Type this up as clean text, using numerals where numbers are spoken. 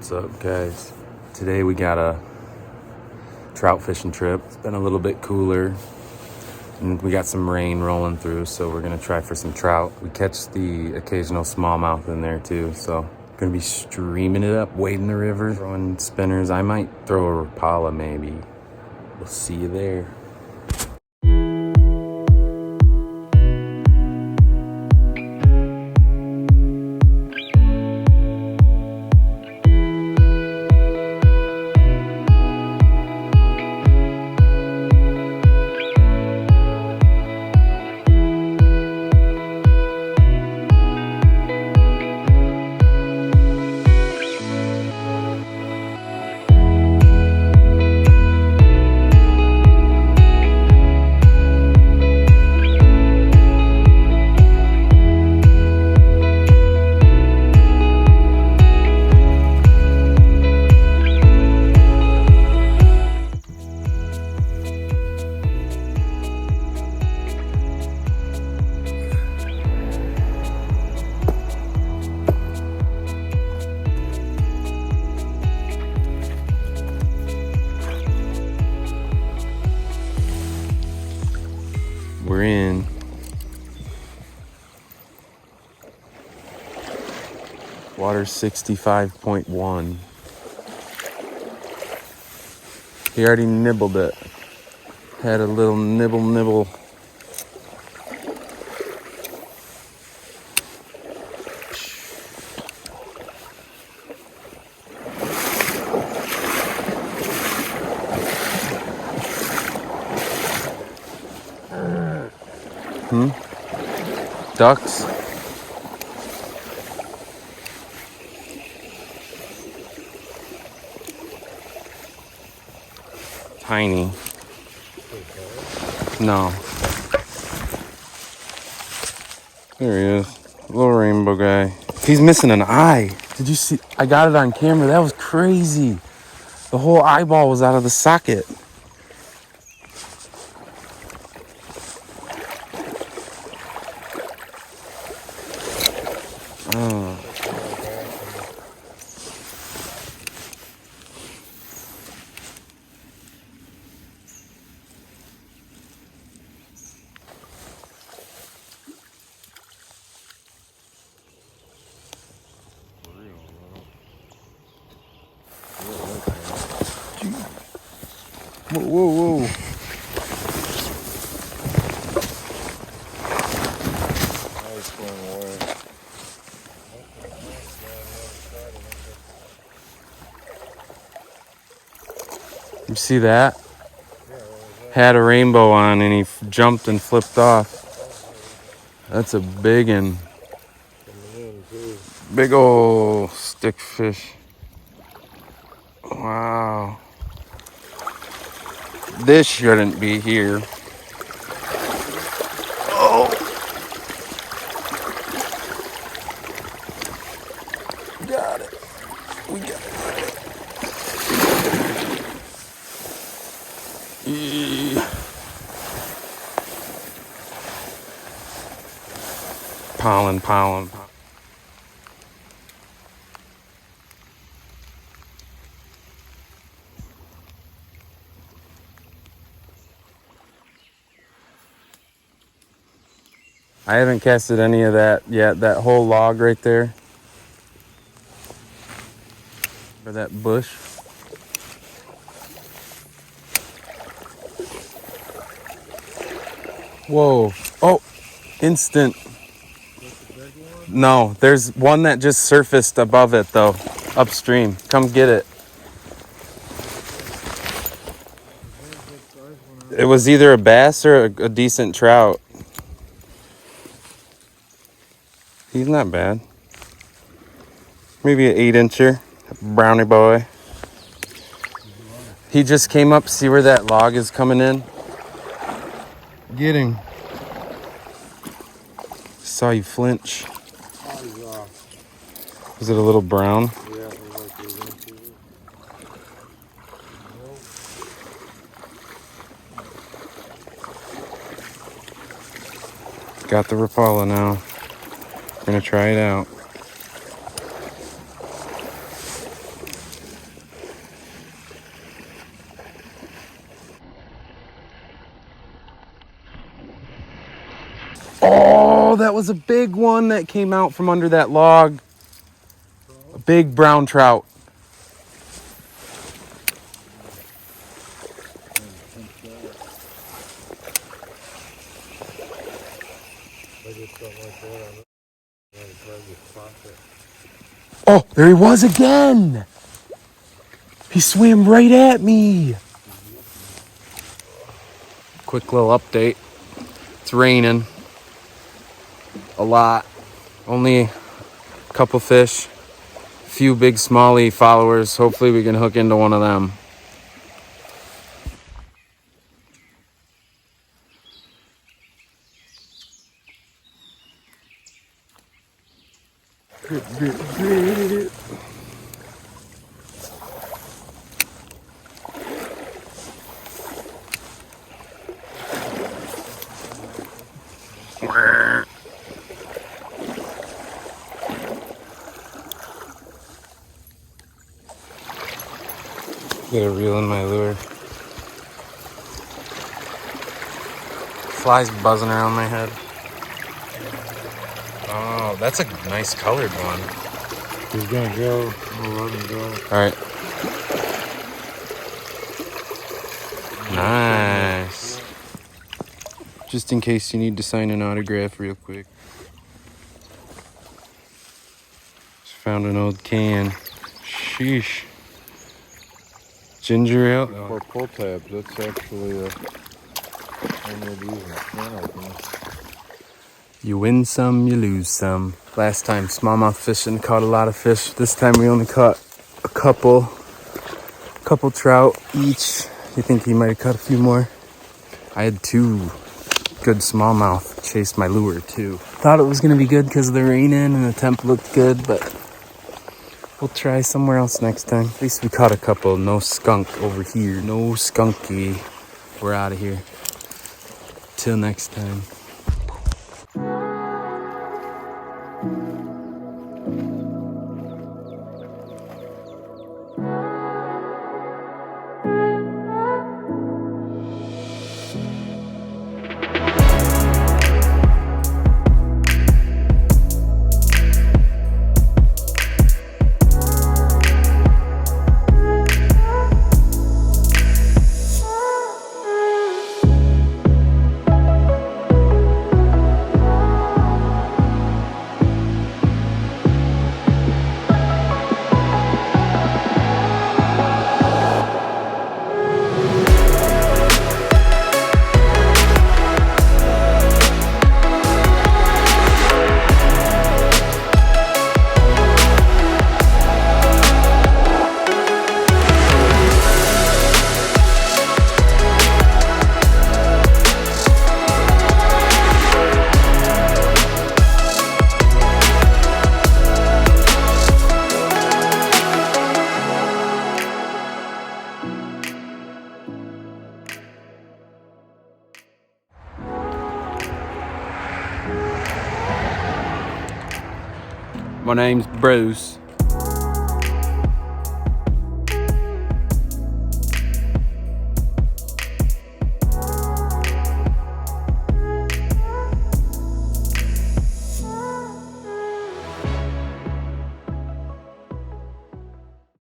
What's up, guys? Today we got a trout fishing trip. It's been a little bit cooler and we got some rain rolling through, so we're gonna try for some trout. We catch the occasional smallmouth in there too, so gonna be streaming it up, wading the river, throwing spinners. I might throw a Rapala maybe. We'll see you there. We're in. Water 65.1. He already nibbled it. Had a little nibble. Ducks. Tiny. No. There he is. Little rainbow guy. He's missing an eye. Did you see? I got it on camera. That was crazy. The whole eyeball was out of the socket. Oh. Whoa. You see that? Had a rainbow on and he jumped and flipped off. That's a big one. Big old stick fish. Wow. This shouldn't be here. Oh. Got it. We got it. Pollen. I haven't casted any of that yet. That whole log right there. Or that bush. Whoa. Oh, instant. No, there's one that just surfaced above it though, upstream. Come get it. It was either a bass or a decent trout. He's not bad. Maybe an 8-incher, brownie boy. He just came up. See where that log is coming in? Get him. Saw you flinch. Was it a little brown? Yeah, it was like 8 inches. Got the Rapala now. We're gonna try it out. Oh, that was a big one that came out from under that log. A big brown trout. I get something like that on it. And try to spot it. Oh, there he was again. He swam right at me. Quick little update. It's raining a lot. Only a couple fish. Few big smallie followers. Hopefully we can hook into one of them. Get a reel in my lure. Flies buzzing around my head. Oh, that's a nice colored one. He's gonna go. We'll let him go. All right. Nice. Just in case you need to sign an autograph real quick. Just found an old can. Sheesh. Ginger ale. For pull tabs, that's actually one of these in can opener. You win some, you lose some. Last time smallmouth fishing, caught a lot of fish. This time we only caught a couple trout each. You think he might have caught a few more? I had 2 good smallmouth chase my lure too. Thought it was gonna be good because of the rain in and the temp looked good, but we'll try somewhere else next time. At least we caught a couple. No skunk over here. No skunky. We're out of here. Till next time. My name's Bruce.